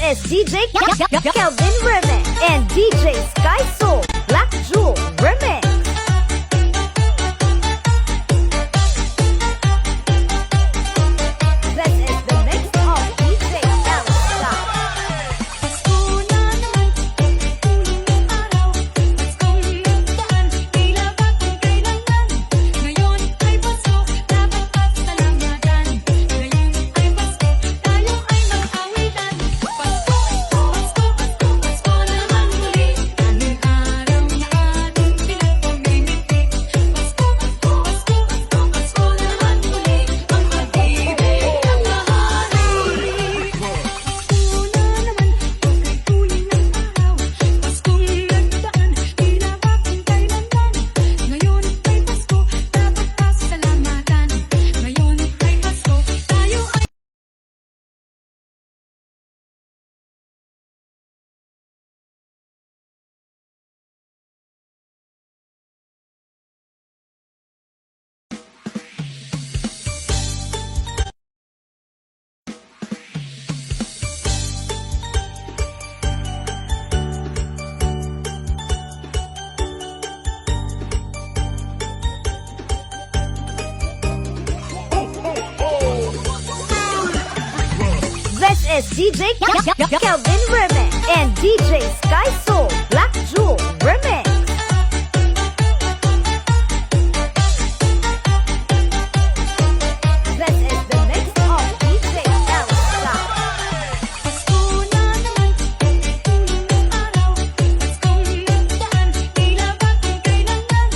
is DJ Kelvin Remix and DJ Sky Soul Black Jewel Remix. This is the mix of DJ Elsa. Pasko na naman, tuloy ng araw. Paskong nagdaan, tila ba kung kailangan? Ngayon ay Pasko, dapat pasalamatan. Ngayon ay Pasko, tayo ay mag-awitan. Pasko, Pasko, Pasko, Pasko na naman muli. Tanging araw na ating pinagpamimiti. Pasko, Pasko, Pasko, Pasko, Pasko na naman muli. Ang pag-ibig ang nahahari. Una naman, pagkay tuloy ng araw. Paskong nagdaan, tila ba kung kailanman? Ngayon ay Pasko, dapat pasalamatan. Ngayon ay Pasko, tayo ay This is DJ Kelvin Remix and DJ Sky Soul Black Jewel Remix. This is the mix of DJ Elsa. Pasko na naman, tuloy ng araw. Paskong nagdaan, tila ba kung kailanman?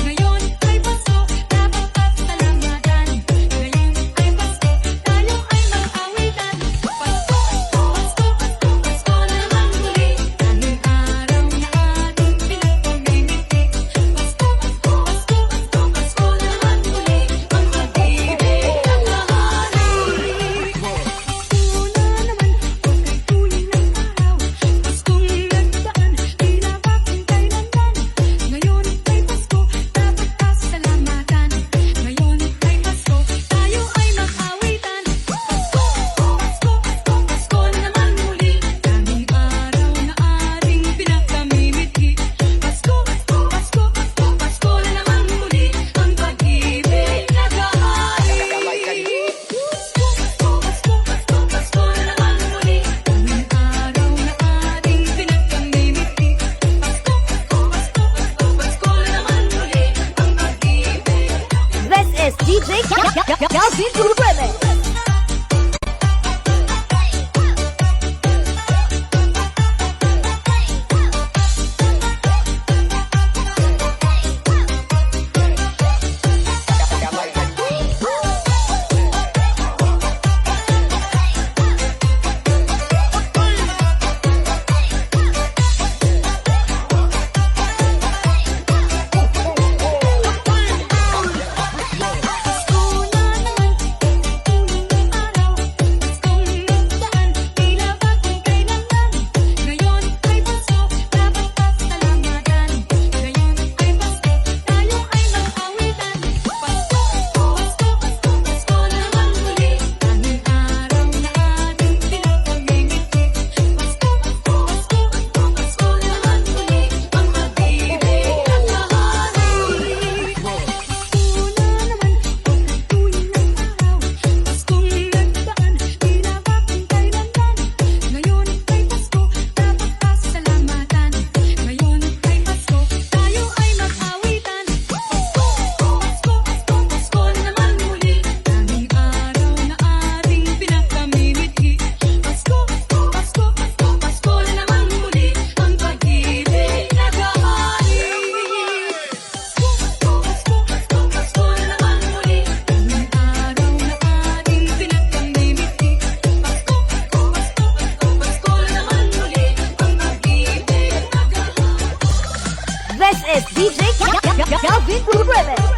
Ngayon ay Pasko, dapat pasalamatan. Ngayon ay Pasko, tayo ay mag-awitan. Pasko, Pasko, Pasko, Pasko na naman muli. Tanging araw na ating pinagpamimiti. Pasko, Pasko, Pasko, Pasko, Pasko na naman muli. Ang pag-ibig ang nahahari. Una naman, pagkay tuloy ng araw. Paskong nagdaan, tila ba kung kailanman? Ngayon ay Pasko, dapat pasalamatan. Ngayon ay Pasko, tayo ay mag-awitan. Pasko, Pasko, Pasko, Pasko na naman muli. Tanging araw na ating pinagpamimiti. Pasko, Pasko, Pasko, Pasko, Pasko na naman muli. Ang pag-ibig naghahari. Pasko, Pasko, Pasko, Pasko, Pasko na naman muli. Tanging araw na ating pinagpamimiti. Pasko, Pasko, Pasko, Pasko, Pasko na naman muli. Ang pag-ibig. This is DJ Kelvin Remix. Pasko na naman, tuloy ng araw. Paskong nagdaan, tila ba kung kailanman? Ngayon ay Pasko, dapat pasalamatan. Ngayon ay Pasko, tayo ay mag-awitan. Pasko, Pasko, Pasko, Pasko na naman muli. Tanging araw na ating pinagpamimiti. Pasko, Pasko, Pasko, Pasko, Pasko na naman muli. Ang pag-ibig ang nahahari. Una naman, pagkay tuloy ng araw. Paskong nagdaan, tila ba kung kailanman? Ngayon ay Pasko, dapat pasalamatan. Ngayon ay Pasko, tayo ay mag-awitan. Pasko, Pasko, Pasko, Pasko na naman muli. Tanging araw na ating pinagpamimiti. Pasko, Pasko, Pasko, Pasko na naman muli. Ang pag-ibig naghahari. Pasko, Pasko, Pasko, Pasko na naman muli. Tanging araw na ating pinagpamimiti. Pasko, Pasko, Pasko, Pasko na naman muli. Ang pag-ibig naghahari. This is DJ Kelvin Remix.